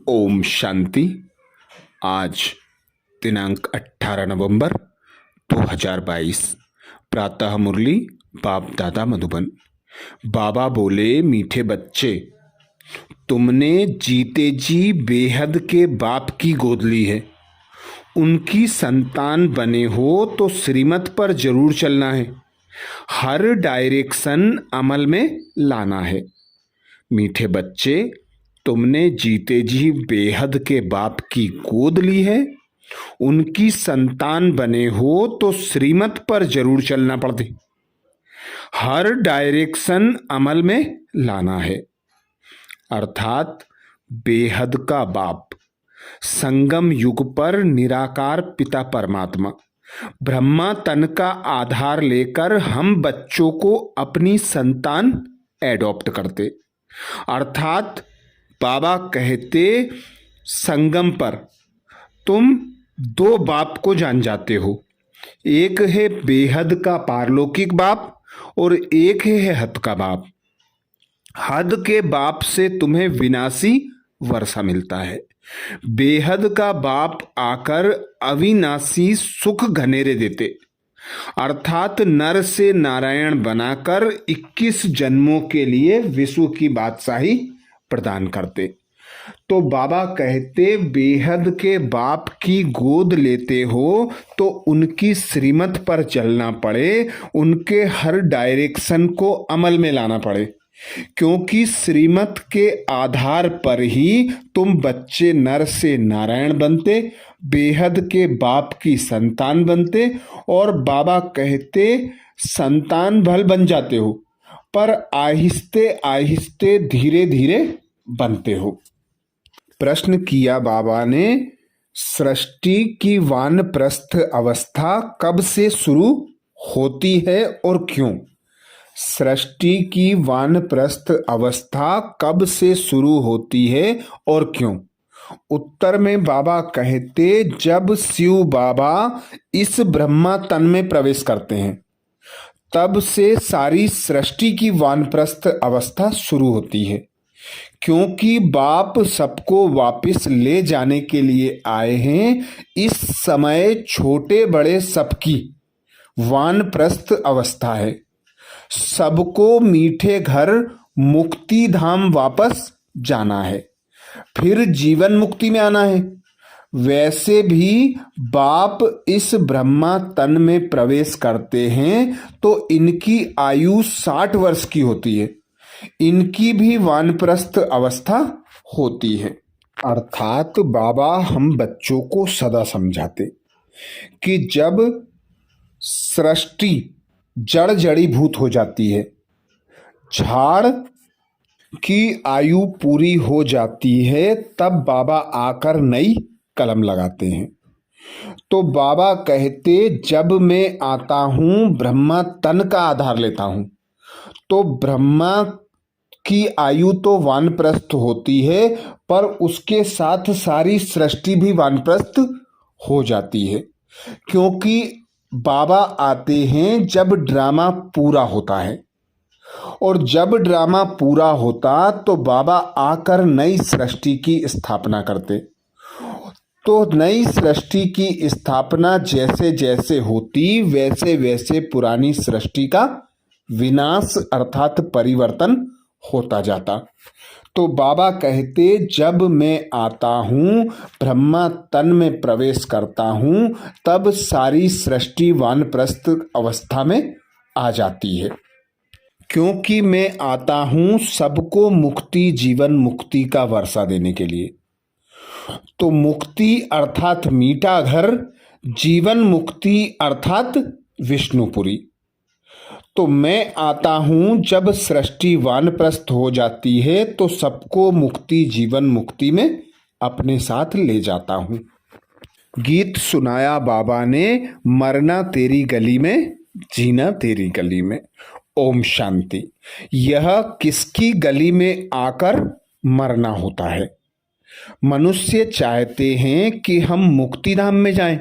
ओम शांति। आज दिनांक 18 नवंबर 2022। प्रातः मुरली बाप दादा मधुबन। बाबा बोले, मीठे बच्चे, तुमने जीते जी बेहद के बाप की गोद ली है। उनकी संतान बने हो तो श्रीमत पर जरूर चलना है, हर डायरेक्शन अमल में लाना है। मीठे बच्चे, तुमने जीते जी बेहद के बाप की गोद ली है, उनकी संतान बने हो तो श्रीमत पर जरूर चलना पड़ते, हर डायरेक्शन अमल में लाना है। अर्थात बेहद का बाप, संगम युग पर निराकार पिता परमात्मा ब्रह्मा तन का आधार लेकर हम बच्चों को अपनी संतान एडॉप्ट करते। अर्थात बाबा कहते, संगम पर तुम दो बाप को जान जाते हो, एक है बेहद का पारलौकिक बाप और एक है हद का बाप। हद के बाप से तुम्हें विनाशी वर्षा मिलता है, बेहद का बाप आकर अविनाशी सुख घनेरे देते। अर्थात नर से नारायण बनाकर 21 जन्मों के लिए विश्व की बादशाही प्रदान करते। तो बाबा कहते, बेहद के बाप की गोद लेते हो तो उनकी श्रीमत पर चलना पड़े, उनके हर डायरेक्शन को अमल में लाना पड़े, क्योंकि श्रीमत के आधार पर ही तुम बच्चे नर से नारायण बनते, बेहद के बाप की संतान बनते। और बाबा कहते, संतान भल बन जाते हो पर आहिस्ते आहिस्ते धीरे धीरे बनते हो। प्रश्न किया बाबा ने, सृष्टि की वानप्रस्थ अवस्था कब से शुरू होती है और क्यों? सृष्टि की वानप्रस्थ अवस्था कब से शुरू होती है और क्यों? उत्तर में बाबा कहते, जब शिव बाबा इस ब्रह्मा तन में प्रवेश करते हैं तब से सारी सृष्टि की वानप्रस्थ अवस्था शुरू होती है, क्योंकि बाप सबको वापस ले जाने के लिए आए हैं। इस समय छोटे बड़े सबकी वानप्रस्थ अवस्था है, सबको मीठे घर मुक्ति धाम वापस जाना है, फिर जीवन मुक्ति में आना है। वैसे भी बाप इस ब्रह्मा तन में प्रवेश करते हैं तो इनकी आयु 60 वर्ष की होती है, इनकी भी वानप्रस्थ अवस्था होती है। अर्थात बाबा हम बच्चों को सदा समझाते कि जब सृष्टि जड़ जड़ीभूत हो जाती है, झाड़ की आयु पूरी हो जाती है, तब बाबा आकर नई कलम लगाते हैं। तो बाबा कहते, जब मैं आता हूं ब्रह्मा तन का आधार लेता हूं तो ब्रह्मा की आयु तो वानप्रस्थ होती है, पर उसके साथ सारी सृष्टि भी वानप्रस्थ हो जाती है, क्योंकि बाबा आते हैं जब ड्रामा पूरा होता है, और जब ड्रामा पूरा होता तो बाबा आकर नई सृष्टि की स्थापना करते। तो नई सृष्टि की स्थापना जैसे जैसे होती वैसे वैसे पुरानी सृष्टि का विनाश अर्थात परिवर्तन होता जाता। तो बाबा कहते, जब मैं आता हूँ ब्रह्मा तन में प्रवेश करता हूँ तब सारी सृष्टि वानप्रस्थ अवस्था में आ जाती है, क्योंकि मैं आता हूँ सबको मुक्ति जीवन मुक्ति का वर्षा देने के लिए। तो मुक्ति अर्थात मीठा घर, जीवन मुक्ति अर्थात विष्णुपुरी। तो मैं आता हूं जब सृष्टि वानप्रस्थ हो जाती है तो सबको मुक्ति जीवन मुक्ति में अपने साथ ले जाता हूं। गीत सुनाया बाबा ने, मरना तेरी गली में जीना तेरी गली में। ओम शांति। यह किसकी गली में आकर मरना होता है? मनुष्य चाहते हैं कि हम मुक्तिधाम में जाएं,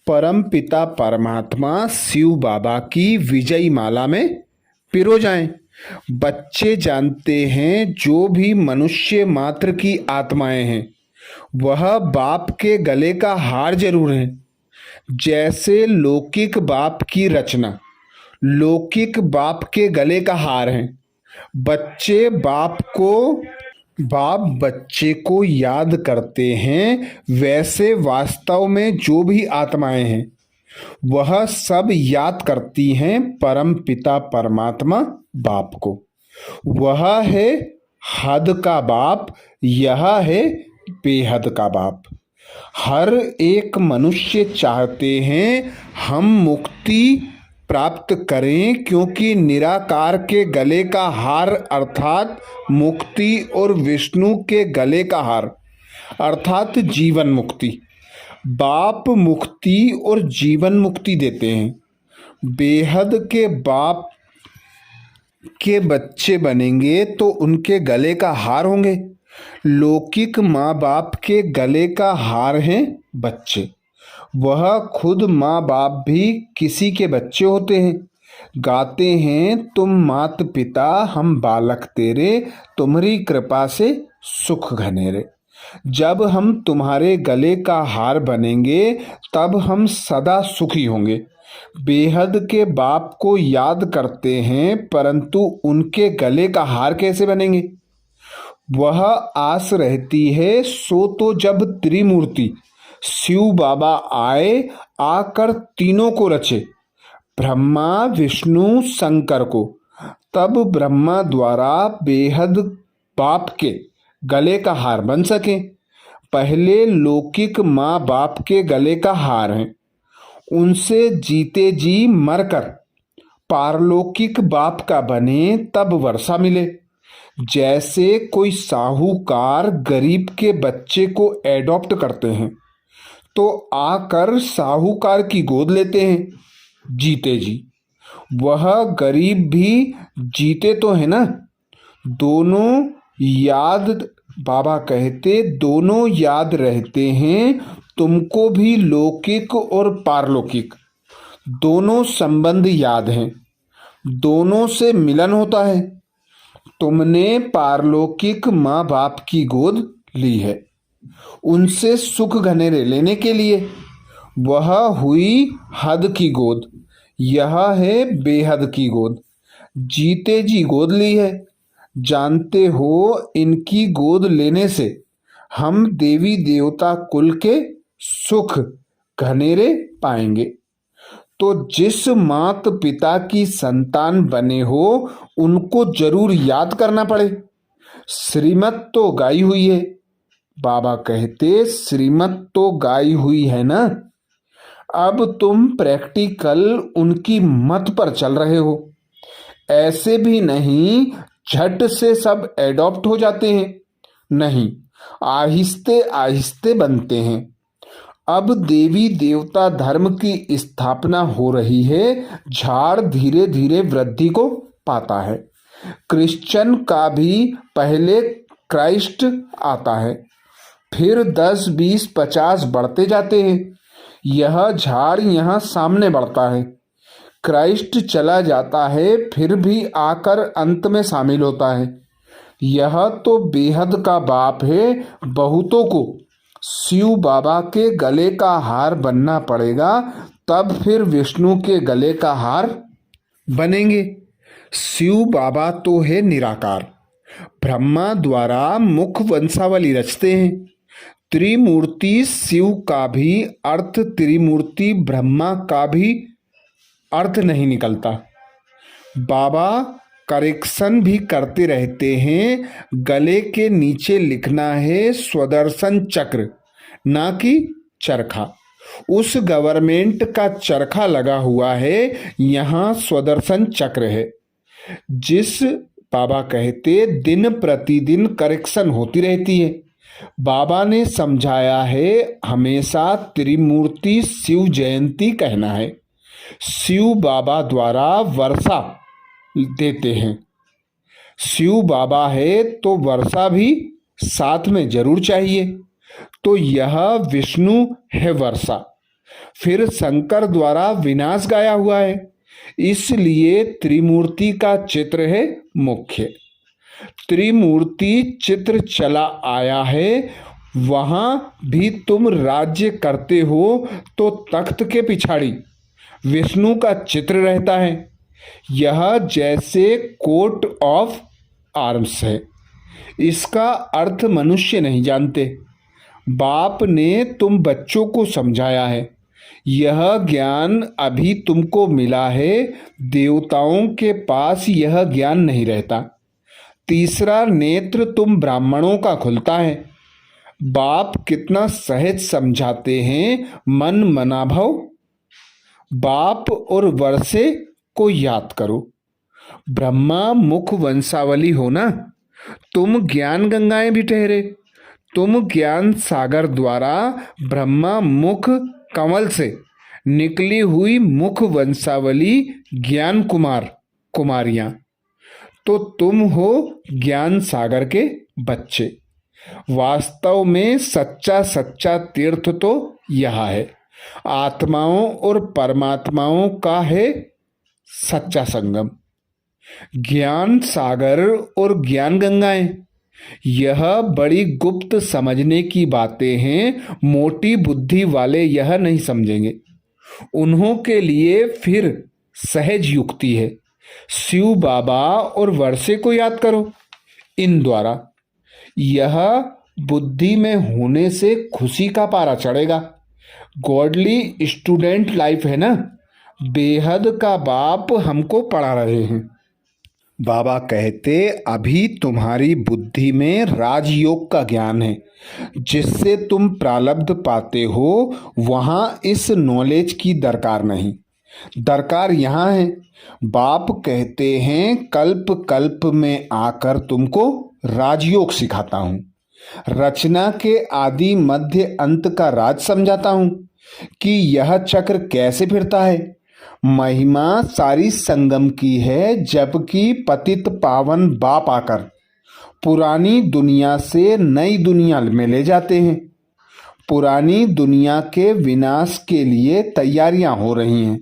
परम पिता परमात्मा शिव बाबा की विजयी माला में पिरो जाएं। बच्चे जानते हैं जो भी मनुष्य मात्र की आत्माएं हैं वह बाप के गले का हार जरूर है। जैसे लौकिक बाप की रचना लौकिक बाप के गले का हार है। बच्चे बाप बच्चे को याद करते हैं, वैसे वास्तव में जो भी आत्माएं हैं वह सब याद करती हैं परम पिता परमात्मा बाप को। वह है हद का बाप, यह है बेहद का बाप। हर एक मनुष्य चाहते हैं हम मुक्ति प्राप्त करें, क्योंकि निराकार के गले का हार अर्थात मुक्ति और विष्णु के गले का हार अर्थात जीवन मुक्ति। बाप मुक्ति और जीवन मुक्ति देते हैं। बेहद के बाप के बच्चे बनेंगे तो उनके गले का हार होंगे। लौकिक माँ बाप के गले का हार हैं बच्चे। वह खुद माँ बाप भी किसी के बच्चे होते हैं। गाते हैं तुम मात पिता हम बालक तेरे, तुम्हारी कृपा से सुख घनेरे। जब हम तुम्हारे गले का हार बनेंगे तब हम सदा सुखी होंगे। बेहद के बाप को याद करते हैं, परंतु उनके गले का हार कैसे बनेंगे? वह आस रहती है सो तो जब त्रिमूर्ति शिव बाबा आए, आकर तीनों को रचे, ब्रह्मा विष्णु शंकर को, तब ब्रह्मा द्वारा बेहद बाप के गले का हार बन सके। पहले लौकिक माँ बाप के गले का हार है, उनसे जीते जी मरकर पारलौकिक बाप का बने तब वर्षा मिले। जैसे कोई साहूकार गरीब के बच्चे को एडॉप्ट करते हैं तो आकर साहूकार की गोद लेते हैं जीते जी। वह गरीब भी जीते तो है ना। दोनों याद बाबा कहते दोनों याद रहते हैं तुमको भी। लौकिक और पारलौकिक दोनों संबंध याद हैं, दोनों से मिलन होता है। तुमने पारलौकिक माँ बाप की गोद ली है उनसे सुख घनेरे लेने के लिए। वह हुई हद की गोद, यह है बेहद की गोद। जीते जी गोद ली है। जानते हो इनकी गोद लेने से हम देवी देवता कुल के सुख घनेरे पाएंगे। तो जिस मात पिता की संतान बने हो उनको जरूर याद करना पड़े। श्रीमत तो गाई हुई है। बाबा कहते श्रीमत तो गाई हुई है ना। अब तुम प्रैक्टिकल उनकी मत पर चल रहे हो। ऐसे भी नहीं झट से सब एडॉप्ट हो जाते हैं, नहीं, आहिस्ते आहिस्ते बनते हैं। अब देवी देवता धर्म की स्थापना हो रही है, झाड़ धीरे धीरे वृद्धि को पाता है। क्रिश्चियन का भी पहले क्राइस्ट आता है, फिर 10, 20, 50 बढ़ते जाते हैं। यह झाड़ यहाँ सामने बढ़ता है। क्राइस्ट चला जाता है, फिर भी आकर अंत में शामिल होता है। यह तो बेहद का बाप है। बहुतों को शिव बाबा के गले का हार बनना पड़ेगा, तब फिर विष्णु के गले का हार बनेंगे। शिव बाबा तो है निराकार, ब्रह्मा द्वारा मुख वंशावली रचते हैं। त्रिमूर्ति शिव का भी अर्थ त्रिमूर्ति ब्रह्मा का भी अर्थ नहीं निकलता। बाबा करेक्शन भी करते रहते हैं। गले के नीचे लिखना है स्वदर्शन चक्र, ना कि चरखा। उस गवर्नमेंट का चरखा लगा हुआ है, यहाँ स्वदर्शन चक्र है। जिस बाबा कहते दिन प्रतिदिन करेक्शन होती रहती है। बाबा ने समझाया है हमेशा त्रिमूर्ति शिव जयंती कहना है। शिव बाबा द्वारा वर्षा देते हैं। शिव बाबा है तो वर्षा भी साथ में जरूर चाहिए। तो यह विष्णु है वर्षा। फिर शंकर द्वारा विनाश गाया हुआ है, इसलिए त्रिमूर्ति का चित्र है मुख्य। त्रिमूर्ति चित्र चला आया है, वहां भी तुम राज्य करते हो तो तख्त के पिछाड़ी विष्णु का चित्र रहता है। यह जैसे कोट ऑफ आर्म्स है। इसका अर्थ मनुष्य नहीं जानते। बाप ने तुम बच्चों को समझाया है। यह ज्ञान अभी तुमको मिला है। देवताओं के पास यह ज्ञान नहीं रहता। तीसरा नेत्र तुम ब्राह्मणों का खुलता है। बाप कितना सहज समझाते हैं। मन मनाभव। बाप और वर्षे को याद करो। ब्रह्मा मुख वंशावली हो ना। तुम ज्ञान गंगाएं भी ठहरे। तुम ज्ञान सागर द्वारा ब्रह्मा मुख कमल से निकली हुई मुख वंशावली ज्ञान कुमार कुमारियां। तो तुम हो ज्ञान सागर के बच्चे। वास्तव में सच्चा सच्चा तीर्थ तो यह है। आत्माओं और परमात्माओं का है सच्चा संगम। ज्ञान सागर और ज्ञान गंगाएं, यह बड़ी गुप्त समझने की बातें हैं। मोटी बुद्धि वाले यह नहीं समझेंगे। उन्हों के लिए फिर सहज युक्ति है। शिव बाबा और वर्षे को याद करो। इन द्वारा यह बुद्धि में होने से खुशी का पारा चढ़ेगा। गॉडली स्टूडेंट लाइफ है ना। बेहद का बाप हमको पढ़ा रहे हैं। बाबा कहते अभी तुम्हारी बुद्धि में राजयोग का ज्ञान है, जिससे तुम प्रारब्ध पाते हो। वहाँ इस नॉलेज की दरकार नहीं। दरकार यहाँ है। बाप कहते हैं कल्प कल्प में आकर तुमको राजयोग सिखाता हूँ। रचना के आदि मध्य अंत का राज समझाता हूँ कि यह चक्र कैसे फिरता है। महिमा सारी संगम की है, जबकि पतित पावन बाप आकर पुरानी दुनिया से नई दुनिया में ले जाते हैं। पुरानी दुनिया के विनाश के लिए तैयारियां हो रही हैं।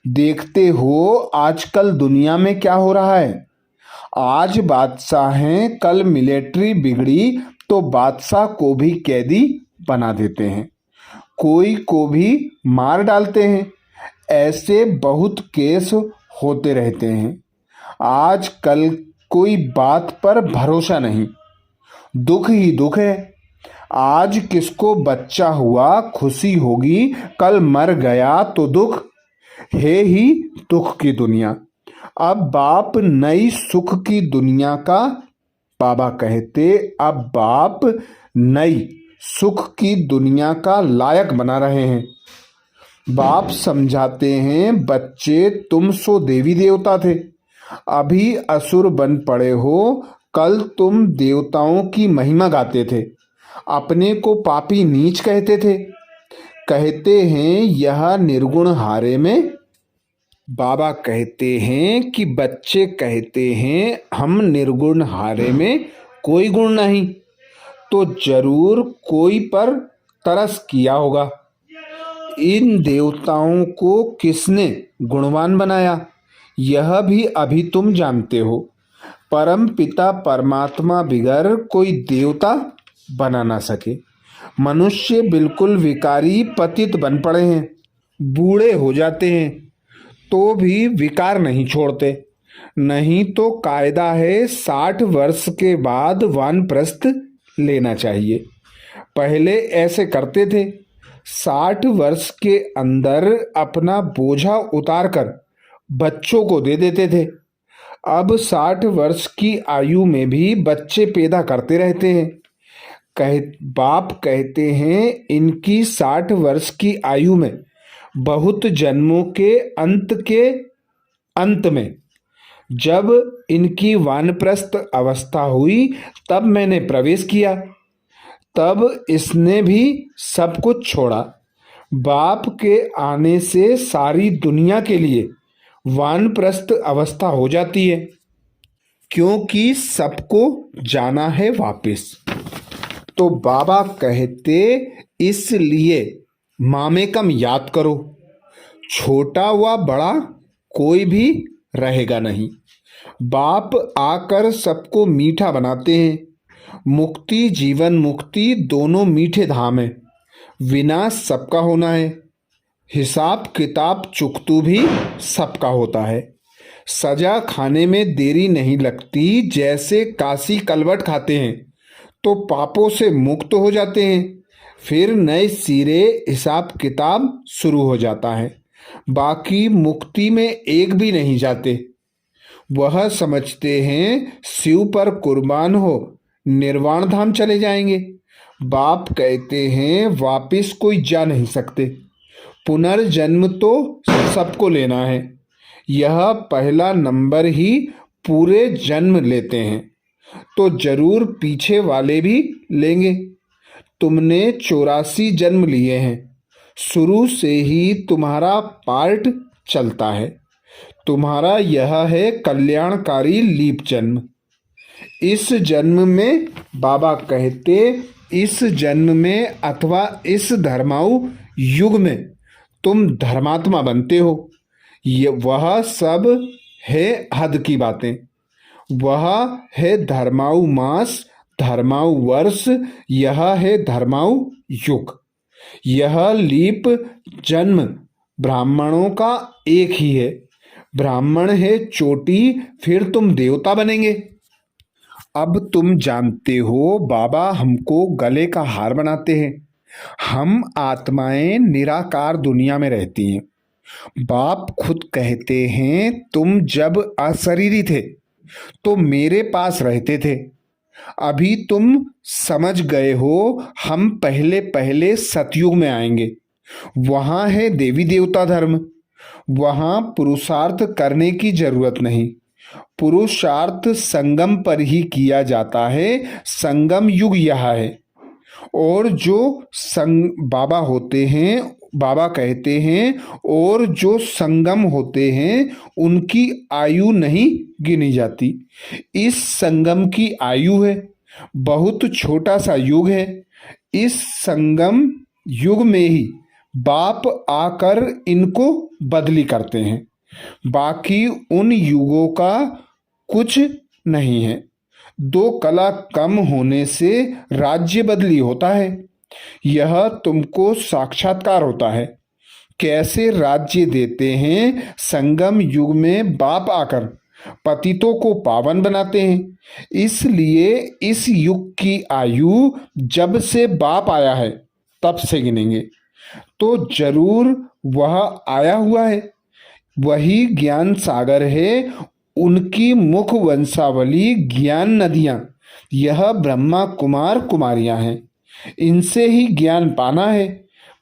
देखते हो आजकल दुनिया में क्या हो रहा है। आज बादशाह हैं, कल मिलिट्री बिगड़ी तो बादशाह को भी कैदी बना देते हैं, कोई को भी मार डालते हैं। ऐसे बहुत केस होते रहते हैं। आज कल कोई बात पर भरोसा नहीं। दुख ही दुख है। आज किसको बच्चा हुआ खुशी होगी, कल मर गया तो दुख है ही। दुख की दुनिया। अब बाप नई सुख की दुनिया का बाबा कहते अब बाप नई सुख की दुनिया का लायक बना रहे हैं। बाप समझाते हैं बच्चे तुम सो देवी देवता थे, अभी असुर बन पड़े हो। कल तुम देवताओं की महिमा गाते थे, अपने को पापी नीच कहते थे। कहते हैं यह निर्गुण हारे में। बाबा कहते हैं कि बच्चे कहते हैं हम निर्गुण हारे में कोई गुण नहीं, तो जरूर कोई पर तरस किया होगा। इन देवताओं को किसने गुणवान बनाया, यह भी अभी तुम जानते हो। परम पिता परमात्मा बिगर कोई देवता बना ना सके। मनुष्य बिल्कुल विकारी पतित बन पड़े हैं। बूढ़े हो जाते हैं तो भी विकार नहीं छोड़ते। नहीं तो कायदा है 60 वर्ष के बाद वानप्रस्थ लेना चाहिए। पहले ऐसे करते थे। 60 वर्ष के अंदर अपना बोझा उतारकर बच्चों को दे देते थे। अब 60 वर्ष की आयु में भी बच्चे पैदा करते रहते हैं। बाप कहते हैं इनकी 60 वर्ष की आयु में बहुत जन्मों के अंत में जब इनकी वानप्रस्थ अवस्था हुई तब मैंने प्रवेश किया। तब इसने भी सब कुछ छोड़ा। बाप के आने से सारी दुनिया के लिए वानप्रस्थ अवस्था हो जाती है, क्योंकि सबको जाना है वापस। तो बाबा कहते इसलिए मामेकम याद करो। छोटा व बड़ा कोई भी रहेगा नहीं। बाप आकर सबको मीठा बनाते हैं मुक्ति जीवन मुक्ति दोनों मीठे धाम है। विनाश सबका होना है। हिसाब किताब चुकतू भी सबका होता है। सजा खाने में देरी नहीं लगती। जैसे काशी कलवट खाते हैं तो पापों से मुक्त हो जाते हैं, फिर नए सिरे हिसाब किताब शुरू हो जाता है। बाकी मुक्ति में एक भी नहीं जाते। वह समझते हैं शिव पर कुर्बान हो निर्वाण धाम चले जाएंगे। बाप कहते हैं वापिस कोई जा नहीं सकते। पुनर्जन्म तो सबको लेना है। यह पहला नंबर ही पूरे जन्म लेते हैं तो जरूर पीछे वाले भी लेंगे। तुमने 84 जन्म लिए हैं। शुरू से ही तुम्हारा पार्ट चलता है। तुम्हारा यह है कल्याणकारी लीप जन्म। इस जन्म में बाबा कहते इस जन्म में अथवा इस धर्माऊ युग में तुम धर्मात्मा बनते हो। वह सब है हद की बातें। वह है धर्माऊ मास, धर्माऊ वर्ष, यह है धर्माऊ युग। यह लीप जन्म ब्राह्मणों का एक ही है। ब्राह्मण है चोटी, फिर तुम देवता बनेंगे। अब तुम जानते हो बाबा हमको गले का हार बनाते हैं। हम आत्माएं निराकार दुनिया में रहती हैं। बाप खुद कहते हैं तुम जब अशरीरी थे तो मेरे पास रहते थे। अभी तुम समझ गए हो हम पहले पहले सतयुग में आएंगे। वहाँ है देवी देवता धर्म। वहाँ पुरुषार्थ करने की जरूरत नहीं। पुरुषार्थ संगम पर ही किया जाता है। संगम युग यह है। और जो बाबा होते हैं, बाबा कहते हैं, और जो संगम होते हैं उनकी आयु नहीं गिनी जाती। इस संगम की आयु है। बहुत छोटा सा युग है। इस संगम युग में ही बाप आकर इनको बदली करते हैं। बाकी उन युगों का कुछ नहीं है। 2 कला कम होने से राज्य बदली होता है। यह तुमको साक्षात्कार होता है। कैसे राज्य देते हैं। संगम युग में बाप आकर पतितों को पावन बनाते हैं। इसलिए इस युग की आयु जब से बाप आया है तब से गिनेंगे तो जरूर वह आया हुआ है। वही ज्ञान सागर है। उनकी मुख वंशावली ज्ञान नदियाँ यह ब्रह्मा कुमार कुमारियाँ हैं। इनसे ही ज्ञान पाना है।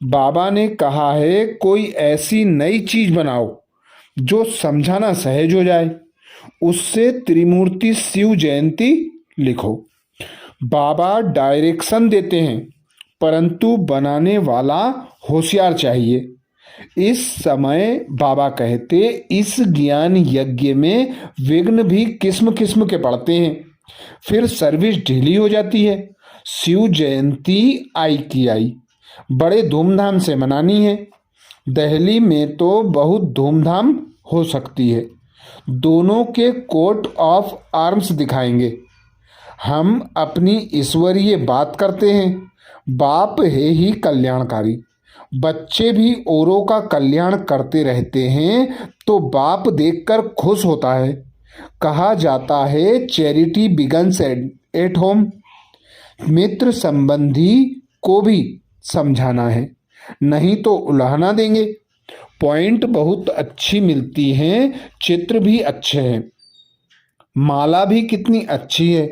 बाबा ने कहा है कोई ऐसी नई चीज बनाओ जो समझाना सहज हो जाए। उससे त्रिमूर्ति शिव जयंती लिखो। बाबा डायरेक्शन देते हैं परंतु बनाने वाला होशियार चाहिए। इस समय बाबा कहते इस ज्ञान यज्ञ में विघ्न भी किस्म किस्म के पड़ते हैं। फिर सर्विस ढीली हो जाती है। शिव जयंती आई की आई बड़े धूमधाम से मनानी है। दिल्ली में तो बहुत धूमधाम हो सकती है। दोनों के कोट ऑफ आर्म्स दिखाएंगे। हम अपनी ईश्वरीय बात करते हैं। बाप है ही कल्याणकारी। बच्चे भी औरों का कल्याण करते रहते हैं तो बाप देखकर खुश होता है। कहा जाता है चैरिटी बिगन्स एट होम। मित्र संबंधी को भी समझाना है, नहीं तो उलाहना देंगे। पॉइंट बहुत अच्छी मिलती हैं। चित्र भी अच्छे हैं। माला भी कितनी अच्छी है।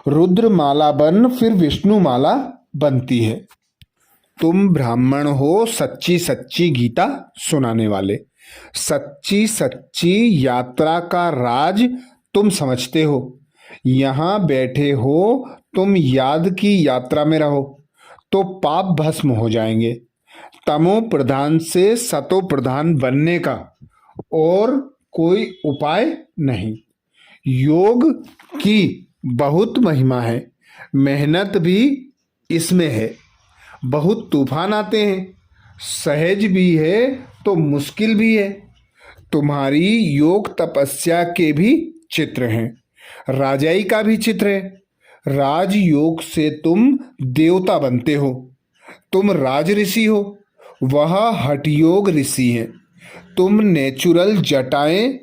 रुद्र माला बन फिर विष्णु माला बनती है। तुम ब्राह्मण हो सच्ची सच्ची गीता सुनाने वाले। सच्ची सच्ची यात्रा का राज तुम समझते हो। यहाँ बैठे हो तुम याद की यात्रा में रहो तो पाप भस्म हो जाएंगे। तमो प्रधान से सतो प्रधान बनने का और कोई उपाय नहीं। योग की बहुत महिमा है। मेहनत भी इसमें है। बहुत तूफान आते हैं। सहज भी है तो मुश्किल भी है। तुम्हारी योग तपस्या के भी चित्र हैं। राजाई का भी चित्र है। राजयोग से तुम देवता बनते हो। तुम राज ऋषि हो, वह हठयोग ऋषि हैं। तुम नेचुरल जटाएं,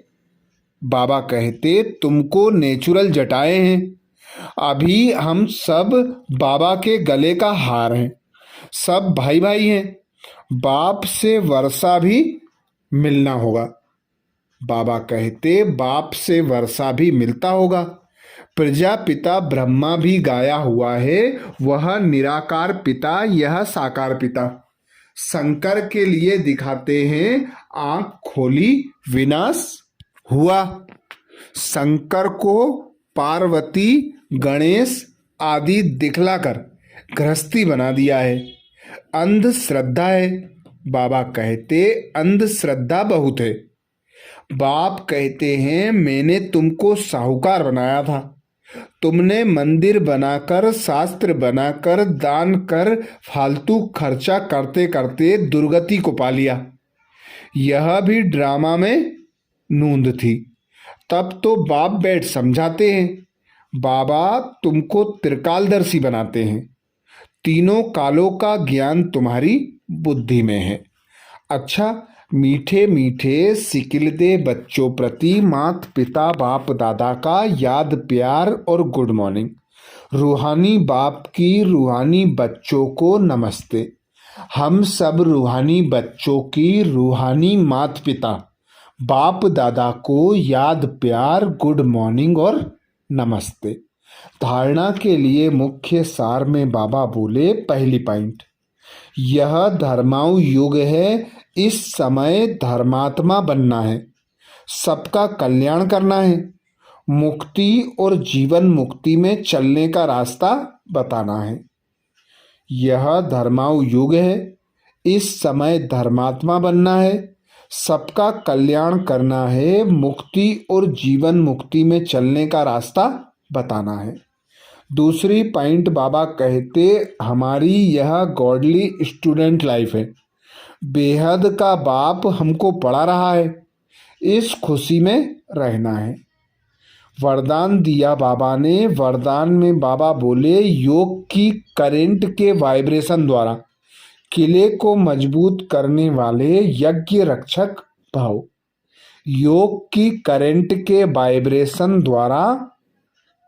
बाबा कहते तुमको नेचुरल जटाएं हैं। अभी हम सब बाबा के गले का हार हैं। सब भाई भाई हैं। बाप से वर्षा भी मिलना होगा। बाबा कहते बाप से वर्षा भी मिलता होगा। प्रजापिता ब्रह्मा भी गाया हुआ है, वह निराकार पिता, यह साकार पिता। शंकर के लिए दिखाते हैं आंख खोली विनाश हुआ। शंकर को पार्वती गणेश आदि दिखलाकर गृहस्थी बना दिया है। अंधश्रद्धा है। बाबा कहते अंधश्रद्धा बहुत है। बाप कहते हैं मैंने तुमको साहूकार बनाया था। तुमने मंदिर बनाकर, शास्त्र बनाकर, दान कर, फालतू खर्चा करते करते दुर्गति को पा लिया। यह भी ड्रामा में नूंद थी। तब तो बाप बैठ समझाते हैं। बाबा तुमको त्रिकालदर्शी बनाते हैं। तीनों कालों का ज्ञान तुम्हारी बुद्धि में है। अच्छा, मीठे मीठे सिकिलदे बच्चों प्रति मात पिता बाप दादा का याद प्यार और गुड मॉर्निंग। रूहानी बाप की रूहानी बच्चों को नमस्ते। हम सब रूहानी बच्चों की रूहानी मात पिता बाप दादा को याद प्यार गुड मॉर्निंग और नमस्ते। धारणा के लिए मुख्य सार में बाबा बोले, पहली पॉइंट, यह धर्माऊ युग है। इस समय धर्मात्मा बनना है, सबका कल्याण करना है, मुक्ति और जीवन मुक्ति में चलने का रास्ता बताना है। यह धर्माऊ युग है। इस समय धर्मात्मा बनना है, सबका कल्याण करना है, मुक्ति और जीवन मुक्ति में चलने का रास्ता बताना है। दूसरी पॉइंट बाबा कहते हमारी यह गॉडली स्टूडेंट लाइफ है। बेहद का बाप हमको पढ़ा रहा है, इस खुशी में रहना है। वरदान दिया बाबा ने। वरदान में बाबा बोले योग की करंट के वाइब्रेशन द्वारा किले को मजबूत करने वाले यज्ञ रक्षक भाव। योग की करंट के वाइब्रेशन द्वारा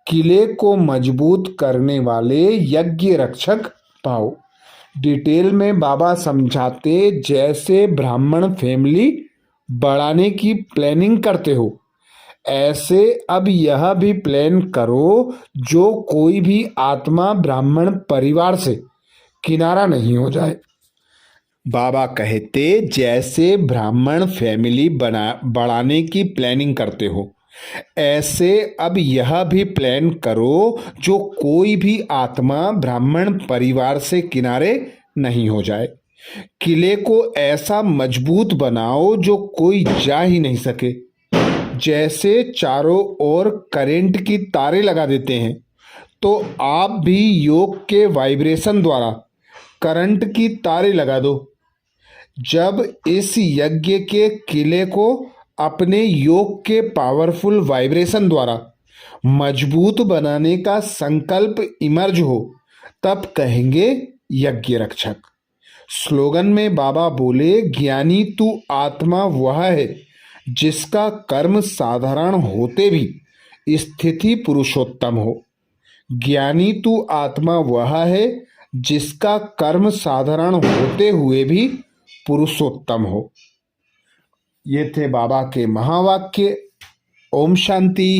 किले को मजबूत करने वाले यज्ञ रक्षक भाव। डिटेल में बाबा समझाते जैसे ब्राह्मण फैमिली बढ़ाने की प्लानिंग करते हो, ऐसे अब यह भी प्लान करो जो कोई भी आत्मा ब्राह्मण परिवार से किनारा नहीं हो जाए। बाबा कहते जैसे ब्राह्मण फैमिली बढ़ाने की प्लानिंग करते हो, ऐसे अब यह भी प्लान करो जो कोई भी आत्मा ब्राह्मण परिवार से किनारे नहीं हो जाए। किले को ऐसा मजबूत बनाओ जो कोई जा ही नहीं सके। जैसे चारों ओर करंट की तारे लगा देते हैं, तो आप भी योग के वाइब्रेशन द्वारा करंट की तारे लगा दो। जब इस यज्ञ के किले को अपने योग के पावरफुल वाइब्रेशन द्वारा मजबूत बनाने का संकल्प इमर्ज हो, तब कहेंगे यज्ञ रक्षक। स्लोगन में बाबा बोले ज्ञानी तू आत्मा वह है जिसका कर्म साधारण होते भी स्थिति पुरुषोत्तम हो। ज्ञानी तू आत्मा वह है जिसका कर्म साधारण होते हुए भी पुरुषोत्तम हो। ये थे बाबा के महावाक्य। ओम शांति।